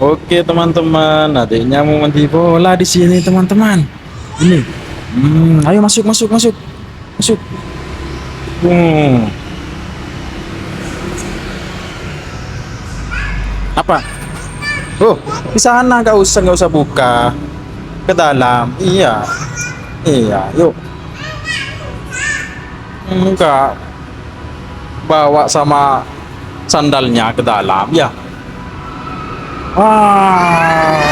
Oke teman-teman, adiknya mau mandi bola di sini teman-teman. Ini, ayo masuk masuk masuk masuk. Hmm, apa? Oh, di sana nggak usah buka ke dalam. Iya, iya, yuk. Enggak bawa sama sandalnya ke dalam ya. Wah,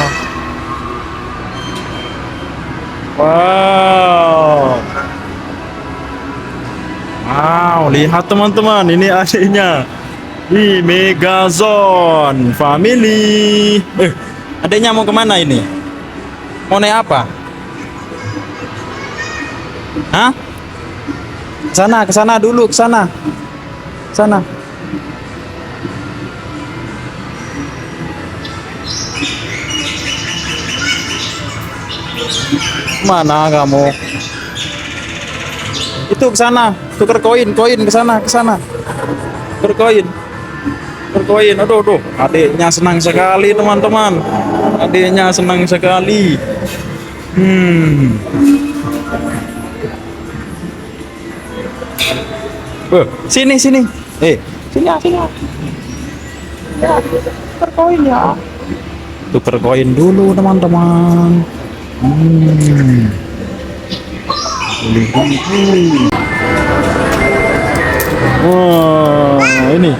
wow, wow, lihat teman-teman, ini adiknya. Di Megazone Family. Adiknya mau kemana ini? Mau naik apa? Hah? Ke sana dulu, ke sana. Sana. Mana kamu? Itu ke sana, tukar koin ke sana, ke sana. Tukar koin. Tukar koin. Aduh, aduh. Adiknya senang sekali, teman-teman. Adiknya senang sekali. Hmm. Sini, sini. Sini, sini. Ya, tukar koin ya. Tukar koin dulu, teman-teman. Hmm. Wah, ini.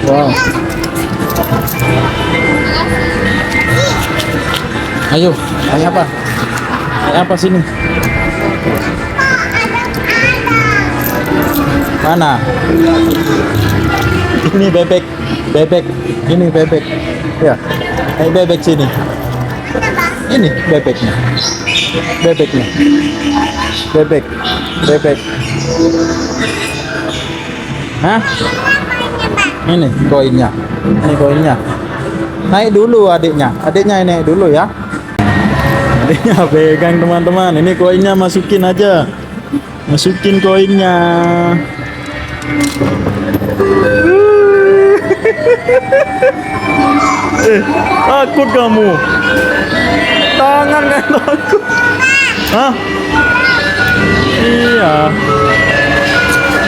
Wow. Ayo, naik apa? Naik apa sini? Mana? Ini bebek, bebek. Ini bebek. Ya, naik bebek sini. Ini bebeknya. Bebeknya. Bebek. Bebek. Hah? Ini koinnya. Ini koinnya. Naik dulu adiknya. Adiknya naik dulu ya. Adiknya pegang teman-teman. Ini koinnya masukin aja. Masukin koinnya. Takut kamu. Tangan kan takut. Hah? Iya.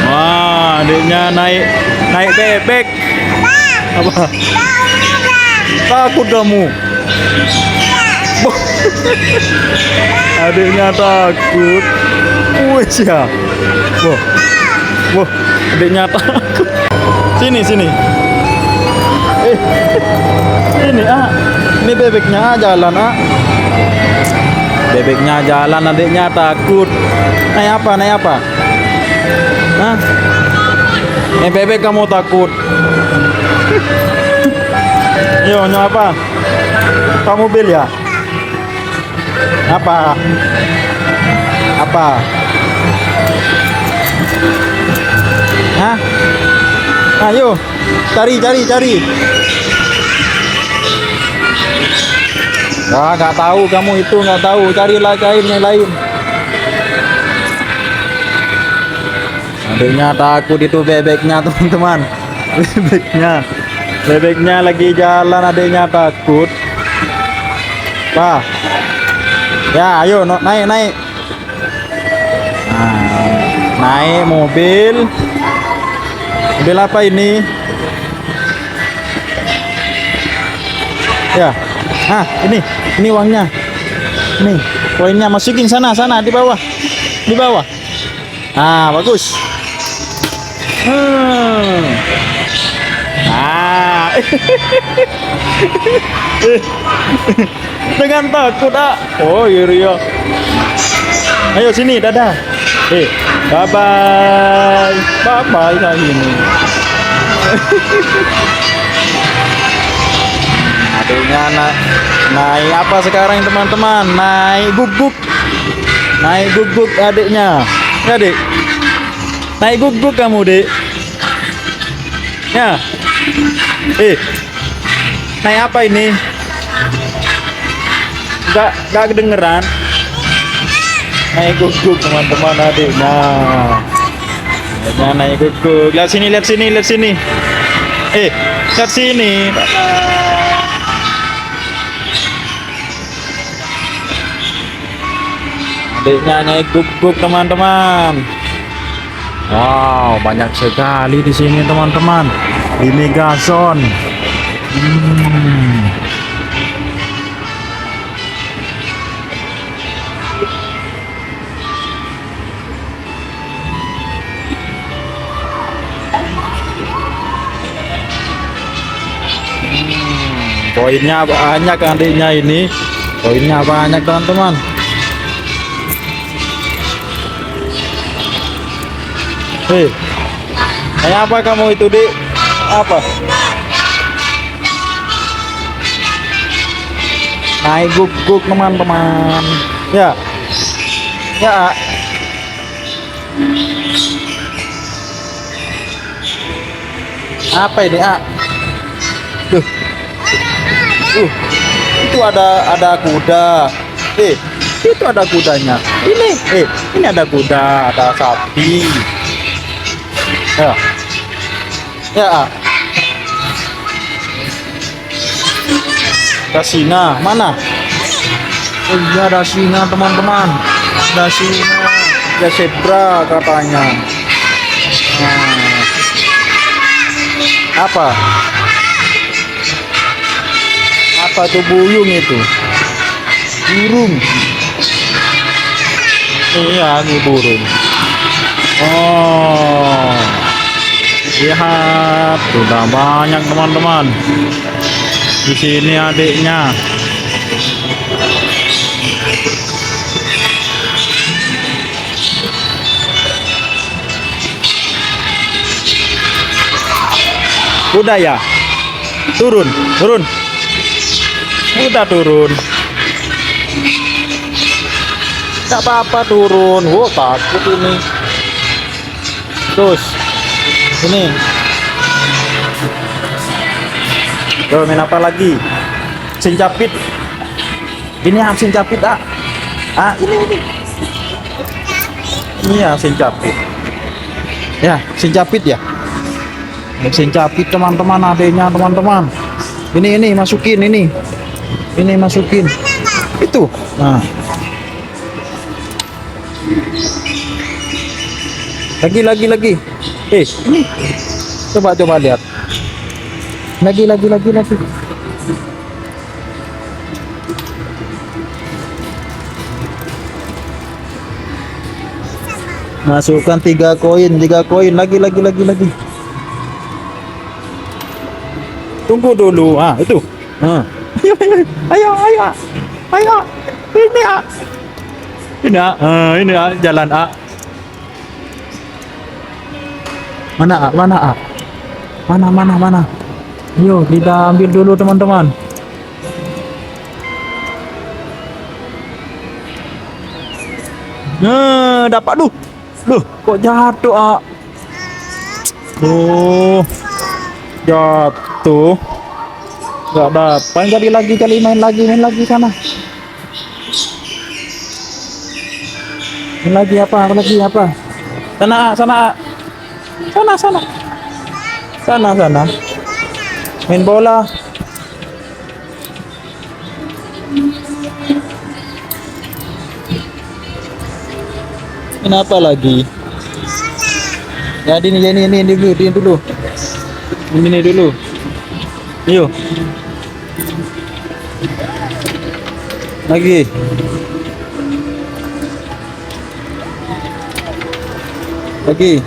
Wah, adiknya naik bebek. Apa? Takut kamu. Adiknya takut. Wih ya. Wah. Wah, adiknya takut. Sini, sini. Ini ini bebeknya jalan Bebeknya jalan, adiknya takut. Naik apa? Naik apa? Hah? Bebek kamu takut? Yo, naik apa? Kamu mobil ya? Apa? Apa? Hah? Ayo, cari. Nggak tahu kamu itu, nggak tahu. Carilah kain yang lain. Adiknya takut itu bebeknya, teman-teman. Bebeknya lagi jalan, adiknya takut. Wah. Ya, ayo naik. Nah, naik mobil. Mobil apa ini? Ya. Ini uangnya. Nih, koinnya masukin sana di bawah. Di bawah. Ah, bagus. Dengan takut oh iya. Ayo sini, dadah. Bye bye saya ini. Adiknya naik apa sekarang teman-teman? Naik guguk adiknya. Ya dek, naik guguk kamu dek. Ya, naik apa ini? Gak kedengeran. Naik guguk teman-teman adiknya. Adiknya naik guguk. Lihat sini. Ke sini. Adiknya naik guguk teman-teman. Wow, banyak sekali di sini teman-teman. Di Megazone. Koinnya banyak adiknya ini. Koinnya banyak teman-teman. Kayak apa kamu itu, Dik? Apa? Naik guguk teman-teman. Ya. Ya. Apa ini, A? Itu ada kuda. Itu ada kudanya. Ini ada kuda, ada sapi. Ya. Ya. Ada singa. Mana? Oh iya, ada singa teman-teman. Ada singa. Ada zebra katanya. Apa? Apa tuh buyung itu? Burung. Iya, ini burung. Oh. Lihat, sudah banyak teman-teman. Di sini adiknya. Udah ya? Turun. Udah turun. Gak apa-apa turun. Wah, takut ini. Terus ini. Tuh, main apa lagi? Sincapit. Ini sincapit, A. Ini. Iya, sincapit. Ya, sincapit ya. Sincapit teman-teman, adanya teman-teman. Ini masukin ini. Ini masukin. Itu. Nah. Lagi. Ini. Coba lihat. Lagi. Masukkan 3 koin, lagi. Tunggu dulu. Itu. Ayo. Ini, A. Ini, A, jalan, A. Mana, A? Mana? Yuk, kita ambil dulu teman-teman. Dapat Loh, kok jatuh, A? Jatuh. Gak dapat. Main lagi sana. Main lagi apa? Sana. Sana. Main bola. Kenapa lagi? Ya, ini dulu. Ini dulu. Yuk. Lagi. Ini.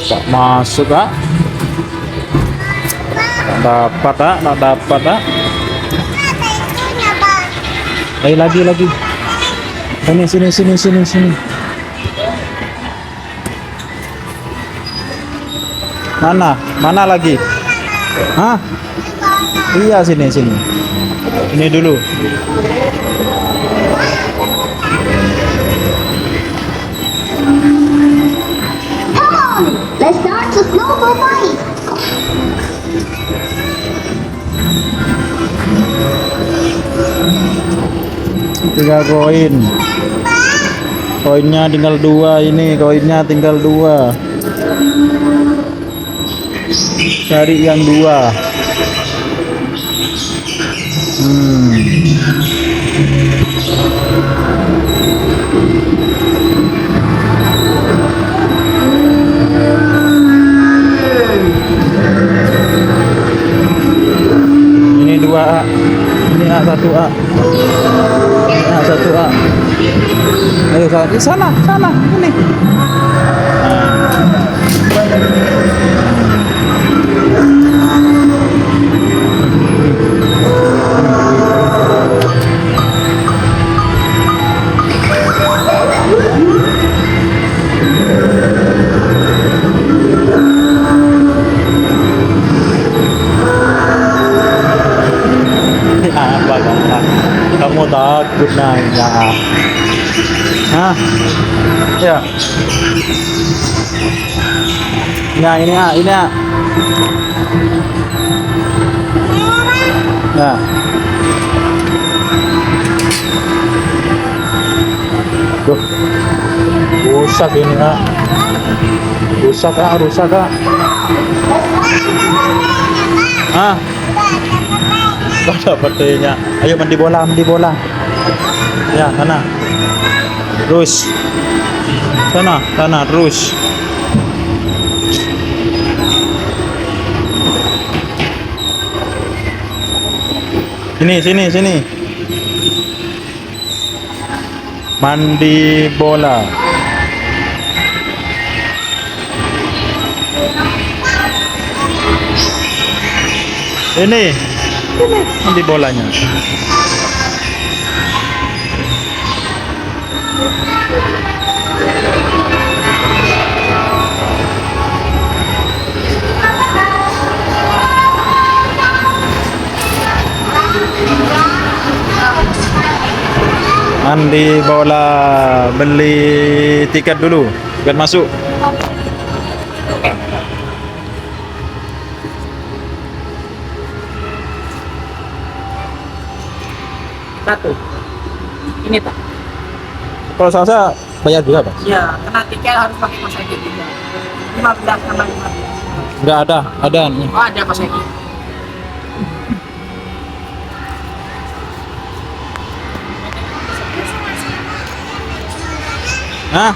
Tak masuk, Kak. Tak dapat, Kak. Lagi. Sini. Mana lagi? Iya, sini. Ini dulu. 3 koin. Koinnya tinggal 2 ini, koinnya tinggal 2. Cari yang 2. Ini 2A. Ini A1A. Ini A1A. Ayo sana, ini. Apa kamu takut nanya? Hah? Ya. Nah ini ini Nah. Duh. Rusak ini Rusak rusak Ah. Gak dapat kayaknya. Ayo mandi bola. Ya, sana. Terus. Sana terus. Sini. Mandi bola. Ini mandi bolanya. Mandi bola, beli tiket dulu, tiket masuk. Satu. Ini tak. Kalau saya bayar juga, Pak? Ya, kena tiket harus pakai koseki juga. 15 tambah 15. Enggak ada nih. Oh, ada koseki. Hah?